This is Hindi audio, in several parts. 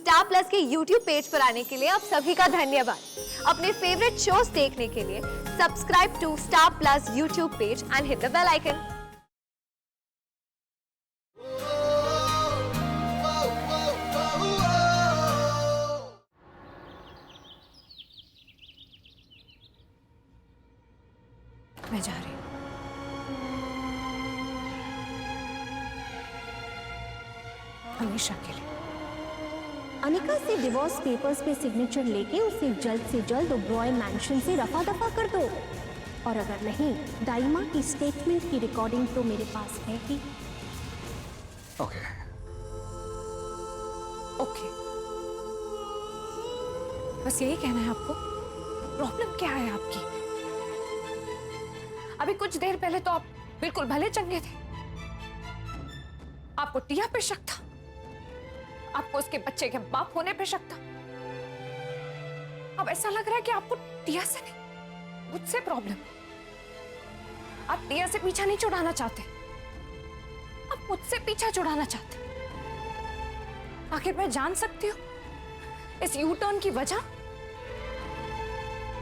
स्टार प्लस के YouTube पेज पर आने के लिए आप सभी का धन्यवाद। अपने फेवरेट शोज देखने के लिए subscribe to Star plus YouTube page and hit the bell icon. मैं जा रही हूँ। हमेशा के लिए। अनिका से डिवोर्स पेपर्स पे सिग्नेचर लेके उसे जल्द से जल्द ओबरॉय मैंशन से रफा दफा कर दो। और अगर नहीं, दाइमा की स्टेटमेंट की रिकॉर्डिंग तो मेरे पास है ही। ओके। ओके, बस यही कहना है आपको? प्रॉब्लम क्या है आपकी? अभी कुछ देर पहले तो आप बिल्कुल भले चंगे थे। आपको टिया पे शक था, आपको उसके बच्चे के बाप होने पे शक था। अब ऐसा लग रहा है कि आपको टिया से नहीं, मुझसे प्रॉब्लम। आप टिया से पीछा नहीं छुड़ाना चाहते, आप मुझसे पीछा छुड़ाना चाहते। आखिर मैं जान सकती हूँ इस यू टर्न की वजह?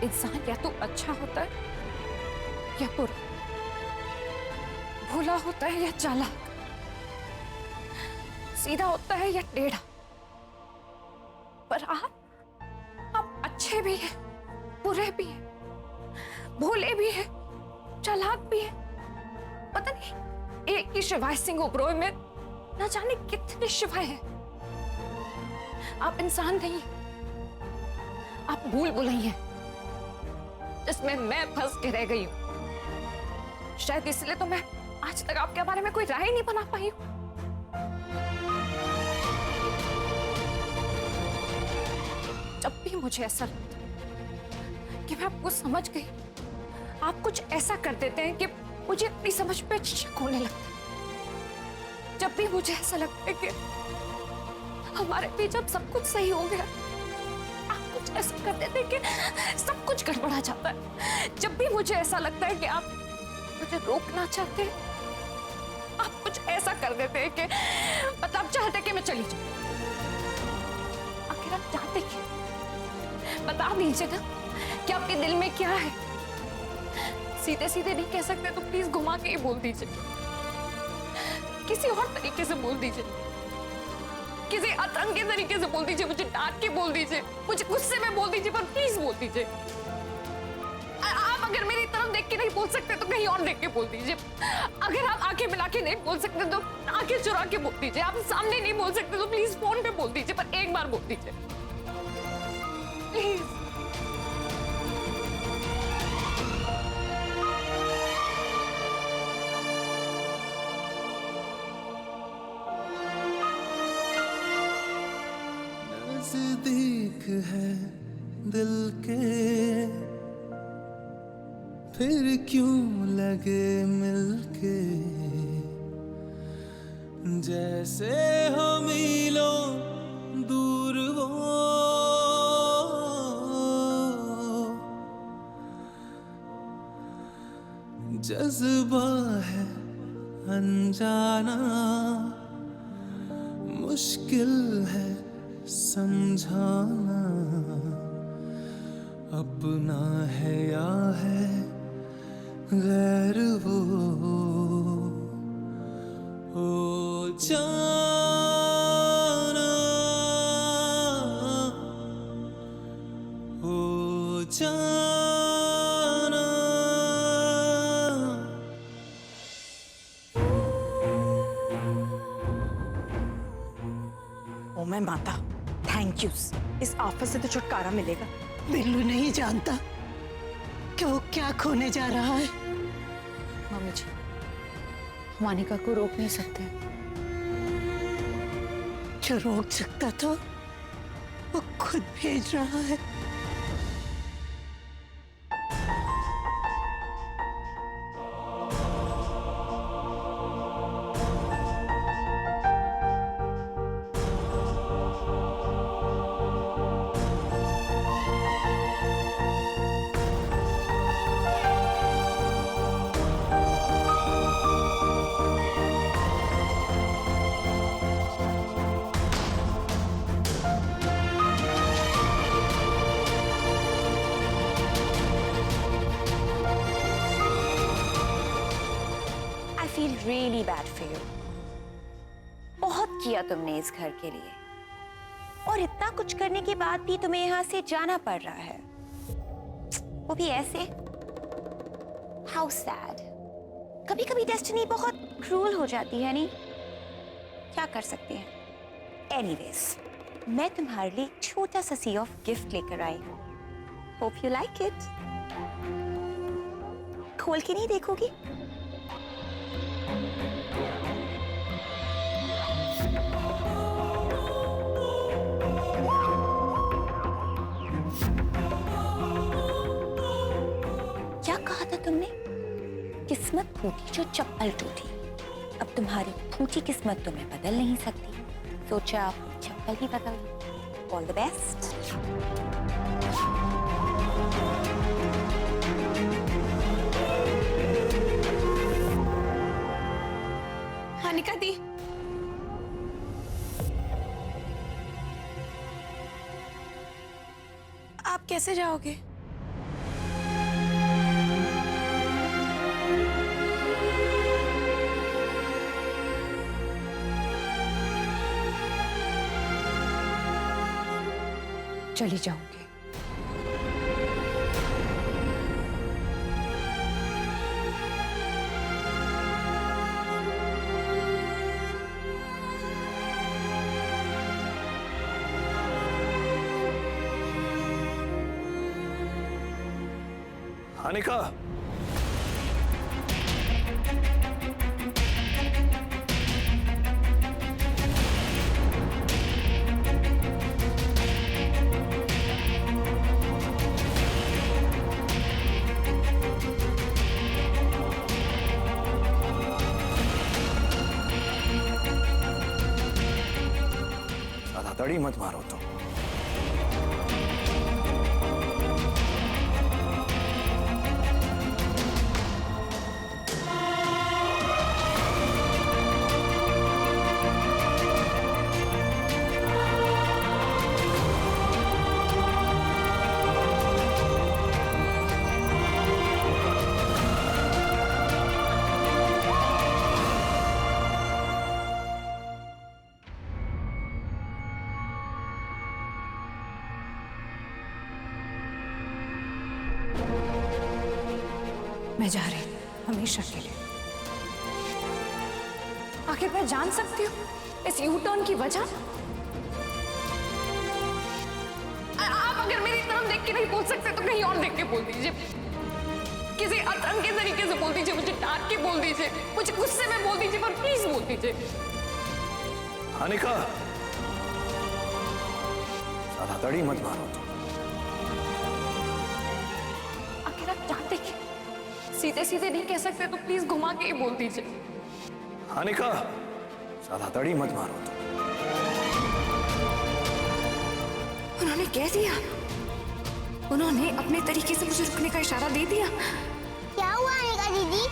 इंसान या तो अच्छा होता है या बुरा, भोला होता है या चालाक, सीधा होता है या टेढ़ा। पर आप अच्छे भी हैं, बुरे भी हैं, भोले भी हैं, चालाक भी हैं। पता नहीं एक ही शिवाय सिंह ओबरॉय में ना जाने कितने शिवाय हैं। आप इंसान नहीं, आप भूल भुलई हैं जिसमें मैं फंस के रह गई हूं। शायद इसलिए तो मैं आज तक आपके बारे में कोई राय नहीं बना पाई हूं। जब भी मुझे ऐसा लगता है कि मैं आपको समझ गई, आप कुछ ऐसा कर देते हैं कि मुझे अपनी समझ पे शक होने लगता है। जब भी मुझे ऐसा लगता है कि हमारे बीच अब सब कुछ सही हो गया, आप कुछ ऐसा कर देते हैं कि सब कुछ गड़बड़ा जाता है। जब भी मुझे ऐसा लगता है कि आप मुझे रोकना चाहते हैं, आप कुछ ऐसा कर देते हैं कि मतलब चाहते कि मैं चली जाऊं। आखिर आप चाहते क्या? बता दीजिए ना कि आपके दिल में क्या है। सीधे सीधे नहीं कह सकते तो प्लीज घुमा के ही बोल दीजिए, किसी और तरीके से बोल दीजिए, किसी अतरंगी तरीके से बोल दीजिए, मुझे डांट के बोल दीजिए, मुझे गुस्से में बोल दीजिए, पर प्लीज बोल दीजिए। आप अगर मेरी तरफ देख के नहीं बोल सकते तो कहीं और देख के बोल दीजिए। अगर आप आंखें मिला के नहीं बोल सकते तो आंखें चुरा के बोल दीजिए। आप सामने नहीं बोल सकते तो प्लीज फोन पे बोल दीजिए, पर एक बार बोल दीजिए प्लीज। नजदीक है दिल के, फिर क्यों लगे मिलके, जैसे हो मीलों दूर वो, जज्बा है अनजाना, मुश्किल है समझाना, अपना है या है गैर वो, ओ जाना, ओ जाना। ओ मैं माता, थैंक यू। इस आफत से तो छुटकारा मिलेगा। बिल्लू नहीं जानता कि वो क्या खोने जा रहा है। मम्मी जी, हम अनिका को रोक नहीं सकते। जो रोक सकता था वो खुद भेज रहा है। really bad for you. बहुत किया तुमने इस घर के लिए, और इतना कुछ करने के बाद भी तुम्हें यहाँ से जाना पड़ रहा है, वो भी ऐसे। How sad. कभी कभी डेस्टिनी बहुत क्रूल हो जाती है, नहीं? क्या कर सकते हैं? Anyways, मैं तुम्हारे लिए छोटा सा सी ऑफ गिफ्ट लेकर आई हूँ। Hope you like it. खोल के नहीं देखोगी? क्या कहा था तुमने? किस्मत फूटी जो चप्पल टूटी। अब तुम्हारी फूटी किस्मत तुम्हें बदल नहीं सकती, सोचा आप चप्पल भी बदल लो। All the best. अनिका दी, आप कैसे जाओगे? चली जाऊंगी। अनिका, तड़ी मत मारो तो। मैं जा रही हूँ हमेशा के लिए। आखिर मैं जान सकती हूँ इस यू टर्न की वजह? आप अगर मेरी तरफ देख के नहीं बोल सकते तो कहीं और देख के बोल दीजिए, किसी अतरंग के तरीके से बोल दीजिए, मुझे डांट के बोल दीजिए, मुझे गुस्से में बोल दीजिए, पर प्लीज बोल दीजिए। अनिका, ज्यादा तड़ी मत मारो तो। आखिर आप चाहते क्या? सीधे सीधे नहीं कह सकते तो प्लीज घुमा के ही बोल दीजिए। अनिका, ज्यादा तड़ी मत मारो तो। उन्होंने कह दिया, उन्होंने अपने तरीके से मुझे रुकने का इशारा दे दिया। क्या हुआ अनिका दीदी?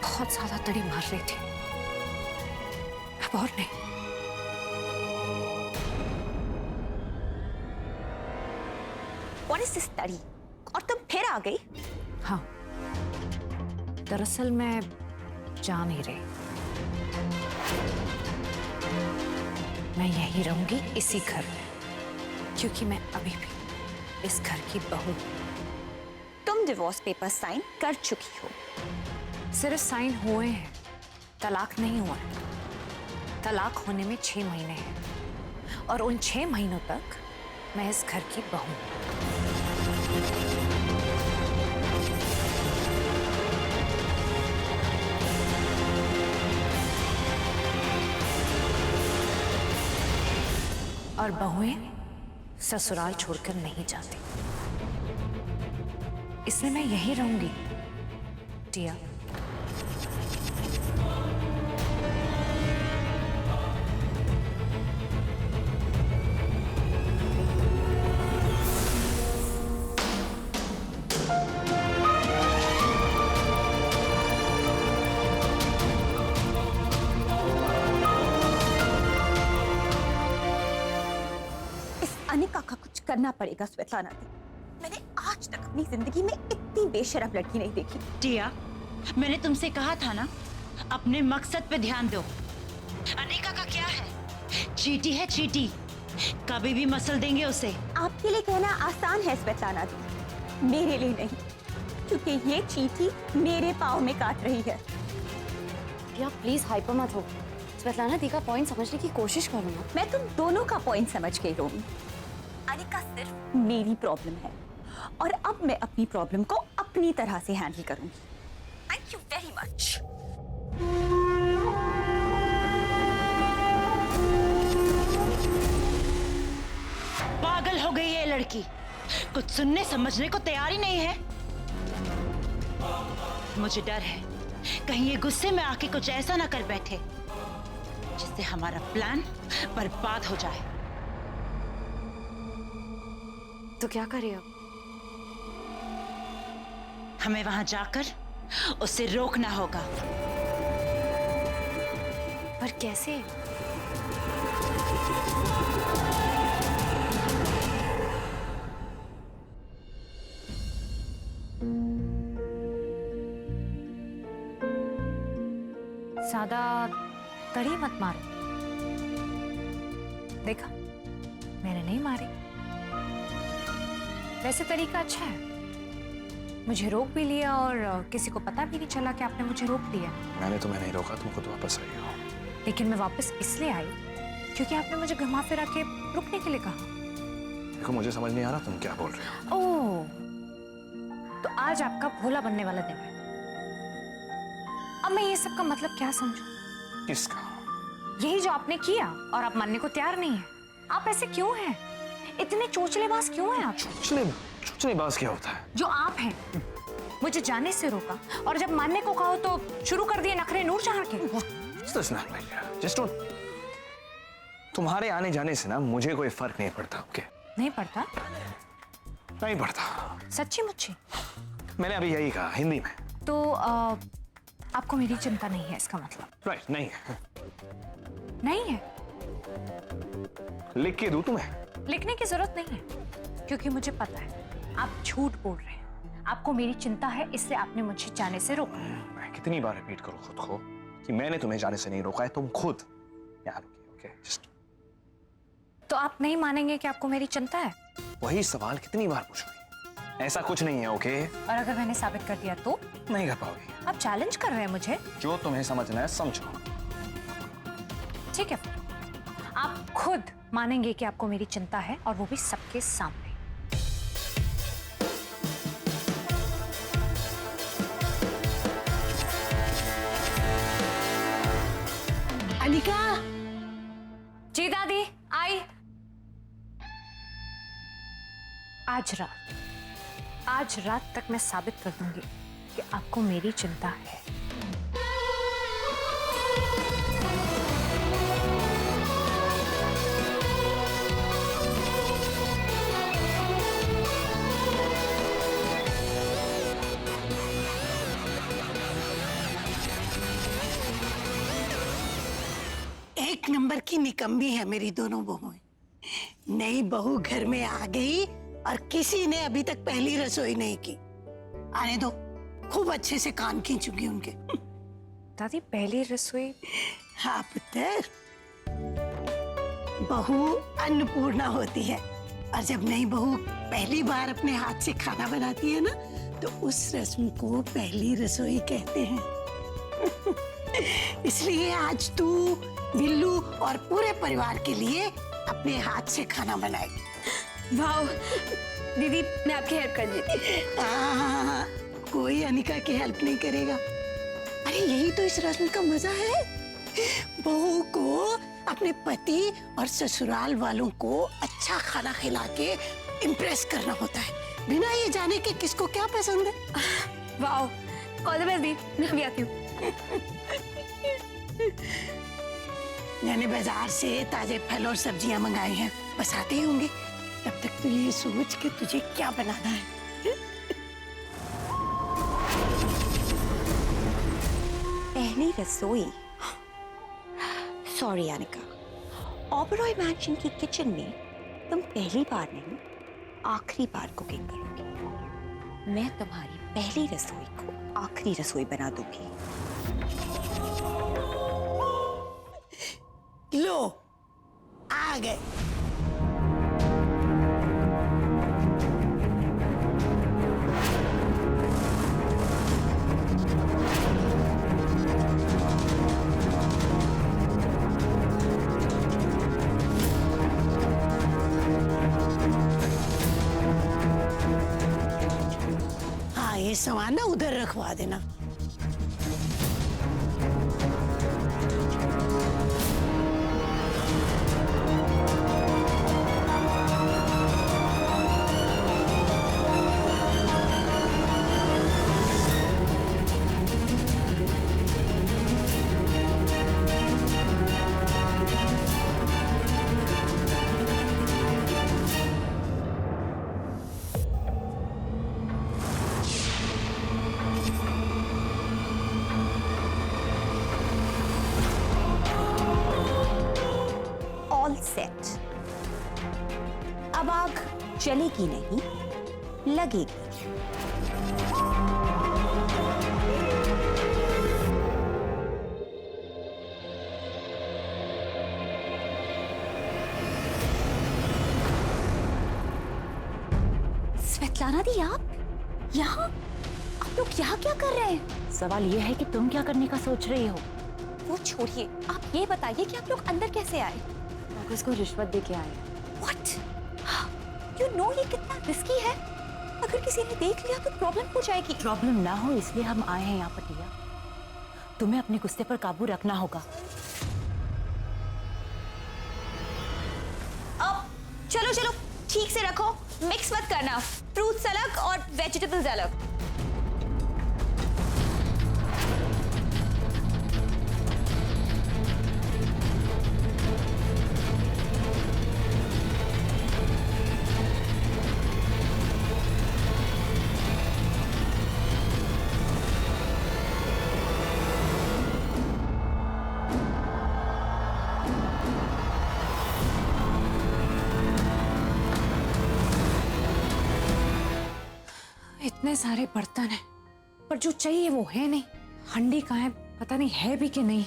बहुत ज्यादा तड़ी मार रही थी, अब और नहीं। What is this तड़ी? और तुम फिर आ गई? हाँ, दरअसल मैं जा नहीं रही, मैं यहीं रहूंगी इसी घर में, क्योंकि मैं अभी भी इस घर की बहू हूं। तुम डिवोर्स पेपर साइन कर चुकी हो, सिर्फ साइन हुए हैं, तलाक नहीं हुआ। तलाक होने में 6 महीने हैं और उन 6 महीनों तक मैं इस घर की बहू हूं। और बहुएं ससुराल छोड़कर नहीं जाती, इसलिए मैं यहीं रहूंगी। टिया, अनिका का कुछ करना पड़ेगा स्वेताना दी। मैंने आज तक अपनी जिंदगी में इतनी बेशरम लड़की नहीं देखी। टिया, मैंने तुमसे कहा था ना, अपने मकसद पे ध्यान दो। अनिका का क्या है? चीटी है, चीटी। कभी भी मसल देंगे उसे। आपके लिए कहना आसान है स्वेताना दी, मेरे लिए नहीं, क्योंकि ये चीटी मेरे पाँव में काट रही है। टिया प्लीज हाइपर मत हो। स्वेताना दी का पॉइंट समझने की कोशिश करो ना। मैं तुम दोनों का पॉइंट समझ गई रोमी। अनिका सिर्फ मेरी प्रॉब्लम है और अब मैं अपनी प्रॉब्लम को अपनी तरह से हैंडल करूंगी। Thank you very much. पागल हो गई ये लड़की, कुछ सुनने समझने को तैयार ही नहीं है। मुझे डर है कहीं ये गुस्से में आके कुछ ऐसा ना कर बैठे जिससे हमारा प्लान बर्बाद हो जाए। तो क्या करें अब? हमें वहां जाकर उसे रोकना होगा। पर कैसे? ज्यादा तड़ी मत मारो। देखा, मैंने नहीं मारी। वैसे तरीका अच्छा है, मुझे रोक भी लिया और किसी को पता भी नहीं चला कि आपने मुझे रोक लिया। मैंने तुम्हें नहीं रोका, तुम खुद वापस आई हो। लेकिन मैं वापस इसलिए आई क्योंकि आपने मुझे घुमा फिरा के रुकने के लिए कहा। देखो, मुझे समझ नहीं आ रहा तुम क्या बोल रहे हो। ओह, तो आज आपका भोला बनने वाला दिन है। अब मैं ये सब का मतलब क्या समझूं? किसका? यही जो आपने किया और आप मानने को तैयार नहीं है। आप ऐसे क्यों हैं? इतने चोचलेबाज क्यों हैं आप? चोचलेबाज क्या होता है? जो आप हैं, मुझे जाने से रोका और जब मानने को कहो तो शुरू कर दिए नखरे नूरजहां के। तुम्हारे आने जाने से ना मुझे कोई फर्क नहीं पड़ता। ओके? नहीं पड़ता? नहीं पड़ता। सच्ची मुच्ची? मैंने अभी यही कहा हिंदी में। तो आपको मेरी चिंता नहीं है इसका मतलब? राइट, नहीं है। नहीं है? लिख के दूं तुम्हें? लिखने की जरूरत नहीं है, क्योंकि मुझे पता है आप झूठ बोल रहे हैं। आपको मेरी चिंता है, इसलिए आपने मुझे जाने से रोका। मैं कितनी बार रिपीट करूं खुद को कि मैंने तुम्हें जाने से नहीं रोका है, तुम खुद यहाँ रुकी। ओके? जस्ट तो आप नहीं मानेंगे कि आपको मेरी चिंता है? वही सवाल कितनी बार पूछोगे? ऐसा कुछ नहीं है। ओके? और अगर मैंने साबित कर दिया तो? नहीं कर पाओगे। आप चैलेंज कर रहे हैं मुझे? जो तुम्हें समझना है समझो। ठीक है, फिर आप खुद मानेंगे कि आपको मेरी चिंता है, और वो भी सबके सामने। अनिका, जी दादी, आई। आज रात तक मैं साबित कर दूंगी कि आपको मेरी चिंता है। एक नंबर की निकम्मी है मेरी दोनों बहुएं। नई बहू घर में आ गई और किसी ने अभी तक पहली रसोई नहीं की। आने दो, खूब अच्छे से कान खींचूंगी उनके। दादी, पहली रसोई? हाँ पुत्र, बहू अन्नपूर्णा होती है, और जब नई बहू पहली बार अपने हाथ से खाना बनाती है ना, तो उस रस्म को पहली रसोई कहते हैं। इसलिए आज तू बिल्लू और पूरे परिवार के लिए अपने हाथ से खाना बनाएगी। वाह दीदी, मैं आपकी हेल्प कर देती। हाँ, कोई अनिका की हेल्प नहीं करेगा। अरे यही तो इस रस्म का मजा है। बहू को अपने पति और ससुराल वालों को अच्छा खाना खिला के इम्प्रेस करना होता है, बिना ये जाने कि किसको क्या पसंद है। वाह, ऑल द बेस्ट दी, मैं भी आती हूँ। मैंने बाजार से ताजे फल और सब्जियां मंगाई हैं, बस आते ही होंगे। तब तक तो ये सोच के तुझे क्या बनाना है। पहली रसोई। सॉरी अनिका, ओबरॉय मैंशन की किचन में तुम पहली बार नहीं, आखिरी बार कुकिंग करोगी। मैं तुम्हारी पहली रसोई को आखिरी रसोई बना दूंगी। लो, आ गए। हाँ, ये सामान ना उधर रखवा देना। सेट। अब आग जलेगी नहीं, लगेगी। स्वेतलाना दी, आप यहाँ? आप लोग यहाँ क्या कर रहे हैं? सवाल ये है कि तुम क्या करने का सोच रही हो? वो छोड़िए, आप ये बताइए कि आप लोग अंदर कैसे आए? उसको रिश्वत दे के आए। What? You know ये कितना रिस्की है? अगर किसी ने देख लिया तो प्रॉब्लम हो जाएगी। प्रॉब्लम ना हो इसलिए हम आए हैं यहाँ पर टिया। तुम्हें अपने गुस्से पर काबू रखना होगा। अब चलो चलो, ठीक से रखो, मिक्स मत करना। फ्रूट्स अलग और वेजिटेबल्स अलग। इतने सारे बर्तन हैं, पर जो चाहिए वो है नहीं। हंडी कहाँ है, पता नहीं है भी कि नहीं।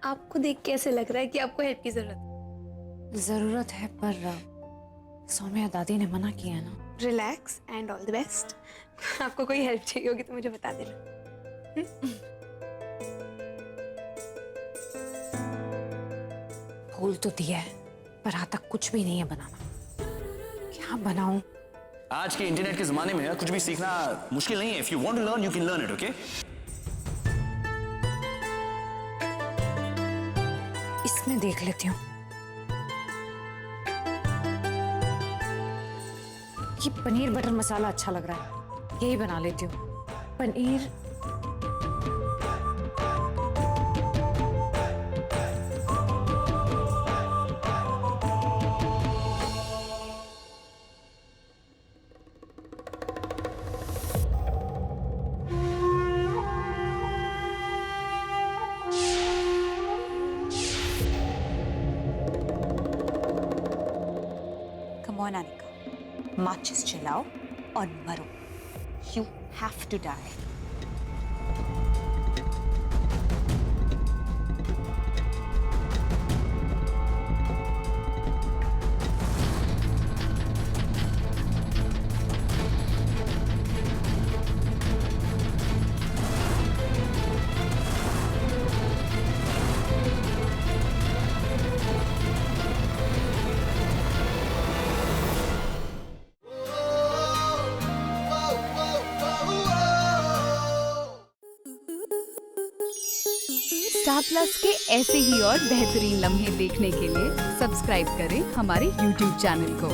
आपको देख के ऐसे लग रहा है कि आपको हेल्प की जरूरत है, पर सौम्या दादी ने मना किया है ना। Relax and all the best. आपको कोई हेल्प चाहिए होगी तो मुझे बता देना। फूल तो दिया है, पर आज तक कुछ भी नहीं है बनाना। क्या बनाऊं? आज के इंटरनेट के जमाने में कुछ भी सीखना मुश्किल नहीं है। If you want to learn you can learn it, okay? इसमें देख लेती हूँ। ये पनीर बटर मसाला अच्छा लग रहा है, यही बना लेती हूँ। पनीर अनिका, माचिस जलाओ और मरो। You have to die. Star plus के ऐसे ही और बेहतरीन लम्हे देखने के लिए सब्सक्राइब करें हमारे YouTube चैनल को।